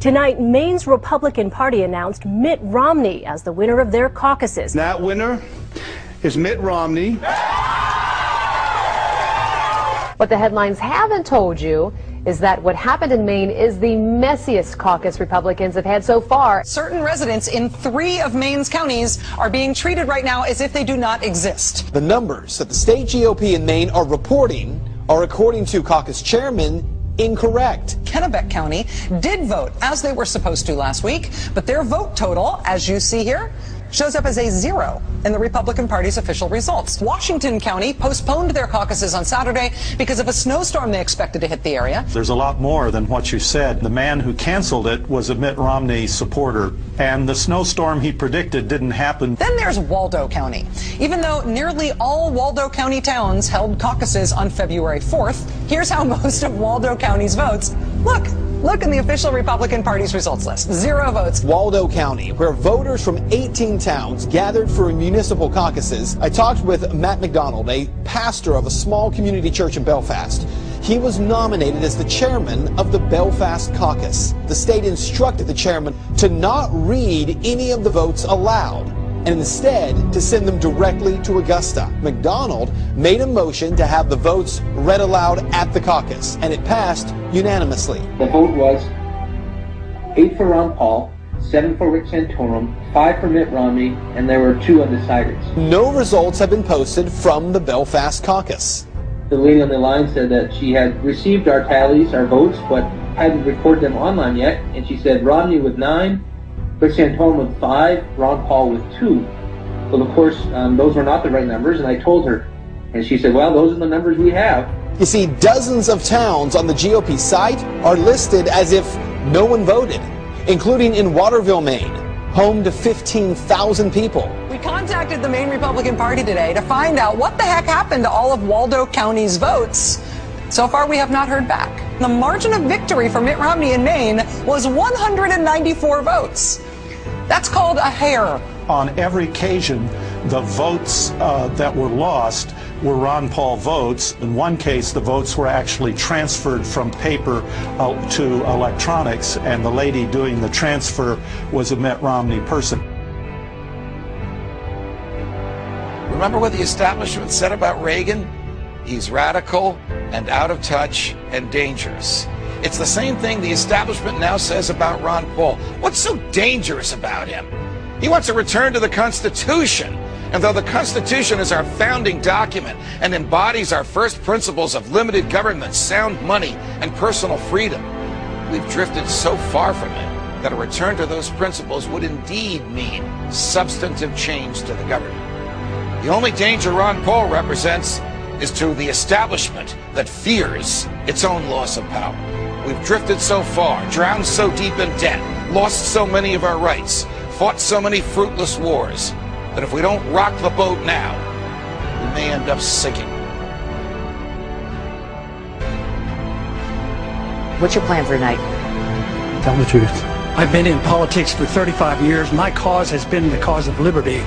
Tonight, Maine's Republican Party announced Mitt Romney as the winner of their caucuses. That winner is Mitt Romney. What the headlines haven't told you is that what happened in Maine is the messiest caucus Republicans have had so far. Certain residents in 3 of Maine's counties are being treated right now as if they do not exist. The numbers that the state GOP in Maine are reporting are, according to caucus chairman, incorrect. Kennebec County did vote as they were supposed to last week, but their vote total, as you see here, shows up as a 0 in the Republican Party's official results. Washington County postponed their caucuses on Saturday because of a snowstorm they expected to hit the area. There's a lot more than what you said. The man who canceled it was a Mitt Romney supporter, and the snowstorm he predicted didn't happen. Then there's Waldo County. Even though nearly all Waldo County towns held caucuses on February 4th, here's how most of Waldo County's votes look. Look in the official Republican Party's results list. 0 votes. Waldo County, where voters from 18 towns gathered for municipal caucuses. I talked with Matt McDonald, a pastor of a small community church in Belfast. He was nominated as the chairman of the Belfast caucus. The state instructed the chairman to not read any of the votes aloud, and instead to send them directly to Augusta. McDonald made a motion to have the votes read aloud at the caucus, and it passed unanimously. The vote was 8 for Ron Paul, 7 for Rick Santorum, 5 for Mitt Romney, and there were 2 undecideds. No results have been posted from the Belfast caucus. The lady on the line said that she had received our tallies, our votes, but hadn't recorded them online yet, and she said Romney with 9, Rick Santorum with 5, Ron Paul with 2. Well, of course, those were not the right numbers, and I told her. And she said, well, those are the numbers we have. You see, dozens of towns on the GOP site are listed as if no one voted, including in Waterville, Maine, home to 15,000 people. We contacted the Maine Republican Party today to find out what the heck happened to all of Waldo County's votes. So far, we have not heard back. The margin of victory for Mitt Romney in Maine was 194 votes. That's called a hair. On every occasion, the votes that were lost were Ron Paul votes. In one case, the votes were actually transferred from paper to electronics, and the lady doing the transfer was a Mitt Romney person. Remember what the establishment said about Reagan? He's radical and out of touch and dangerous. It's the same thing the establishment now says about Ron Paul. What's so dangerous about him? He wants a return to the Constitution. And though the Constitution is our founding document and embodies our first principles of limited government, sound money, and personal freedom, we've drifted so far from it that a return to those principles would indeed mean substantive change to the government. The only danger Ron Paul represents is to the establishment that fears its own loss of power. We've drifted so far, drowned so deep in debt, lost so many of our rights, fought so many fruitless wars, that if we don't rock the boat now, we may end up sinking. What's your plan for tonight? Tell the truth. I've been in politics for 35 years. My cause has been the cause of liberty.